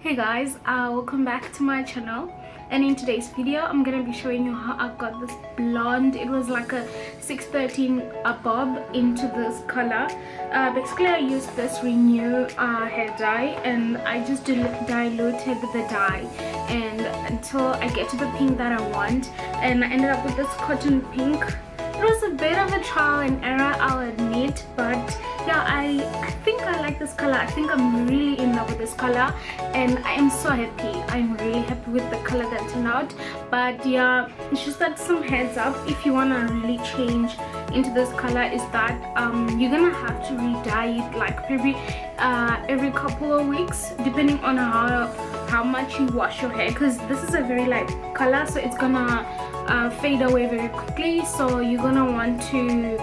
Hey guys, welcome back to my channel, and in today's video I'm gonna be showing you how I got this blonde. It was like a 613 bob into this color. Basically I used this Renew hair dye, and I just diluted the dye and until I get to the pink that I want, and I ended up with this cotton pink. It was a bit of a trial and error, I'll admit, but yeah, I think I like this color. I think I'm really in love with this color, and I am so happy. I'm really happy with the color that turned out. But yeah, it's just that some heads up, if you want to really change into this color, is that you're gonna have to re-dye it like maybe every couple of weeks, depending on how much you wash your hair, because this is a very light color, so it's gonna fade away very quickly. So you're gonna want to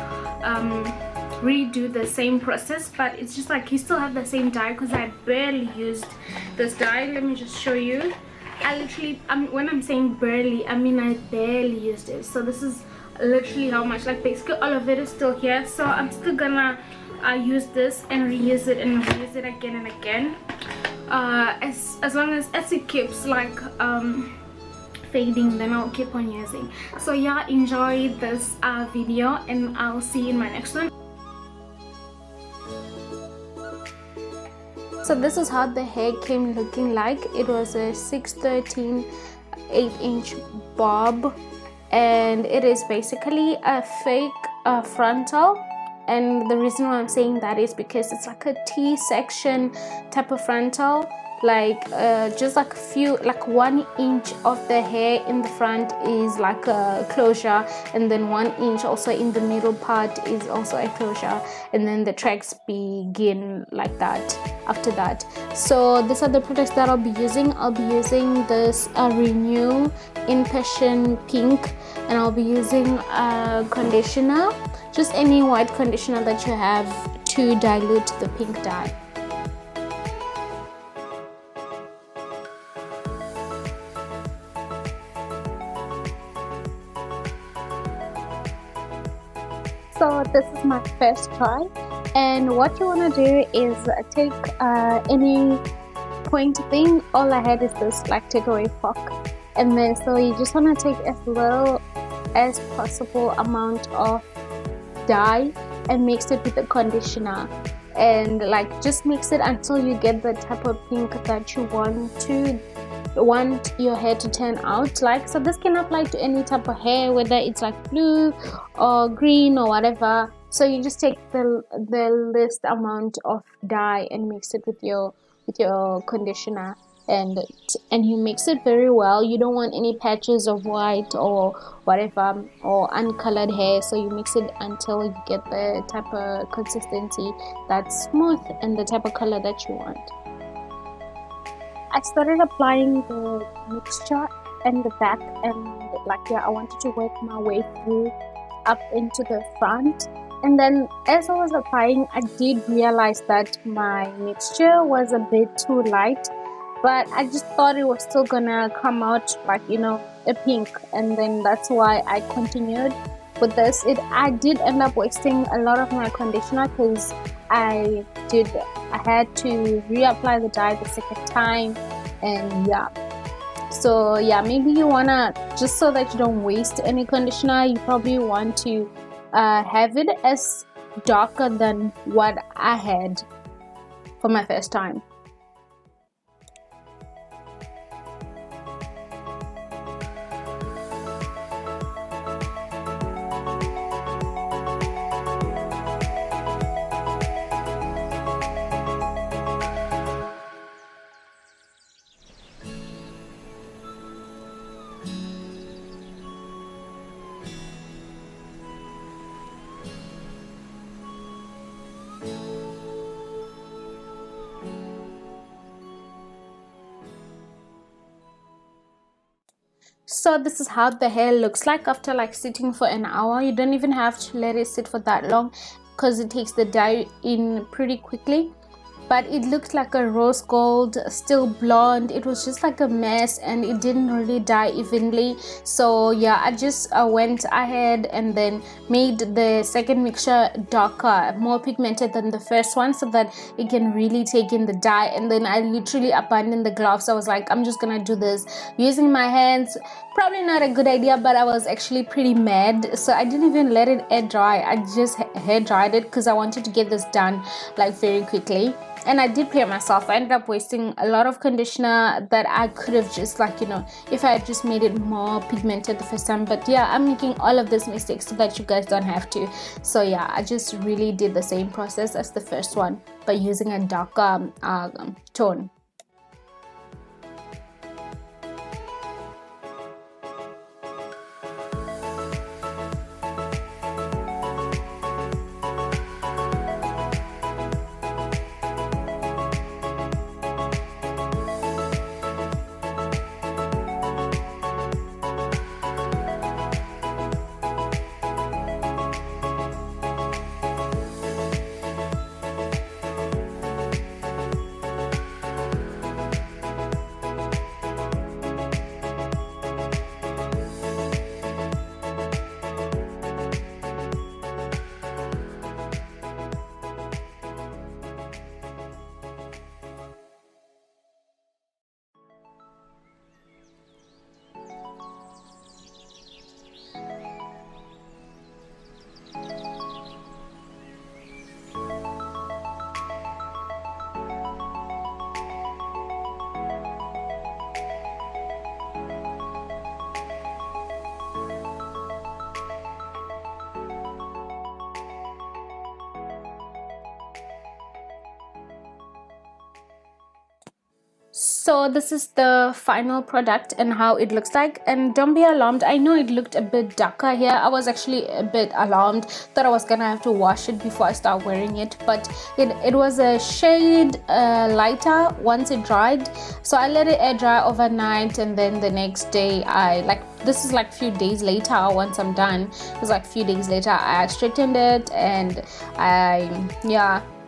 redo the same process, but it's just like you still have the same dye, because I barely used this dye. Let me just show you. I literally, when I'm saying barely, I mean I barely used it. So this is literally how much, like basically all of it is still here. So I'm still gonna use this and reuse it and reuse it again and again, as long as it keeps like fading, then I'll keep on using. So yeah, enjoy this video, and I'll see you in my next one. So this is how the hair came looking like. It was a 613 8-inch bob, and it is basically a fake frontal. And the reason why I'm saying that is because it's like a T-section type of frontal, like just like a few, like 1 inch of the hair in the front is like a closure, and then 1 inch also in the middle part is also a closure, and then the tracks begin like that after that. So these are the products that I'll be using. I'll be using this Renew in Passion Pink, and I'll be using a conditioner, just any white conditioner that you have, to dilute the pink dye. So this is my first try, and what you want to do is take any point thing. All I had is this like takeaway fork, and then so you just want to take as little as possible amount of dye and mix it with the conditioner, and like just mix it until you get the type of pink that you want your hair to turn out like. So this can apply to any type of hair, whether it's like blue or green or whatever. So you just take the least amount of dye and mix it with your conditioner, and you mix it very well. You don't want any patches of white or whatever or uncolored hair, so you mix it until you get the type of consistency that's smooth and the type of color that you want. I started applying the mixture in the back, and like yeah, I wanted to work my way through up into the front. And then as I was applying, I did realize that my mixture was a bit too light, but I just thought it was still gonna come out like, you know, a pink, and then that's why I continued with this. I did end up wasting a lot of my conditioner, because I had to reapply the dye the second time, and yeah. So yeah, maybe you wanna, just so that you don't waste any conditioner, you probably want to have it as darker than what I had for my first time. So this is how the hair looks like after like sitting for an hour. You don't even have to let it sit for that long, because it takes the dye in pretty quickly. but it looked like a rose gold, still blonde. It was just like a mess, and it didn't really dye evenly. So yeah, I just went ahead and then made the second mixture darker, more pigmented than the first one, so that it can really take in the dye. And then I literally abandoned the gloves. I was like, I'm just gonna do this using my hands. Probably not a good idea, but I was actually pretty mad, so I didn't even let it air dry. I just hair dried it because I wanted to get this done like very quickly. And I did play myself. I ended up wasting a lot of conditioner that I could have just, like, you know, if I had just made it more pigmented the first time. But yeah, I'm making all of these mistakes so that you guys don't have to. So yeah, I just really did the same process as the first one, but using a darker tone. So this is the final product and how it looks like. And don't be alarmed, I know it looked a bit darker here. I was actually a bit alarmed, thought I was gonna have to wash it before I start wearing it, but it was a shade lighter once it dried. So I let it air dry overnight, and then the next day this is like a few days later. Once I'm done, it was like a few days later, I straightened it, and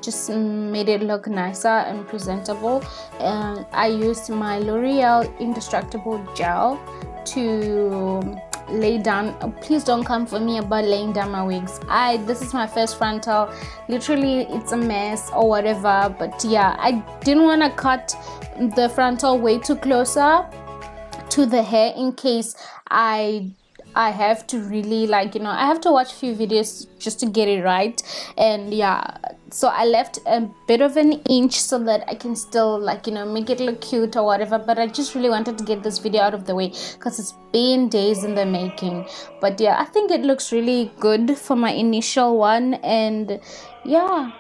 just made it look nicer and presentable. And I used my L'Oreal Indestructible Gel to lay down. Please don't come for me about laying down my wigs. This is my first frontal. Literally, it's a mess or whatever, but yeah, I didn't want to cut the frontal way too closer to the hair in case I have to really, like, you know, I have to watch a few videos just to get it right. And yeah, so I left a bit of an inch so that I can still, like, you know, make it look cute or whatever. But I just really wanted to get this video out of the way because it's been days in the making. But yeah, I think it looks really good for my initial one. And yeah.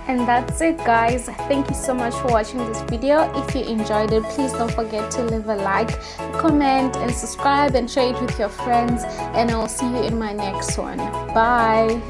And that's it, guys. Thank you so much for watching this video. If you enjoyed it, please don't forget to leave a like, comment, and subscribe, and share it with your friends. And I will see you in my next one. Bye.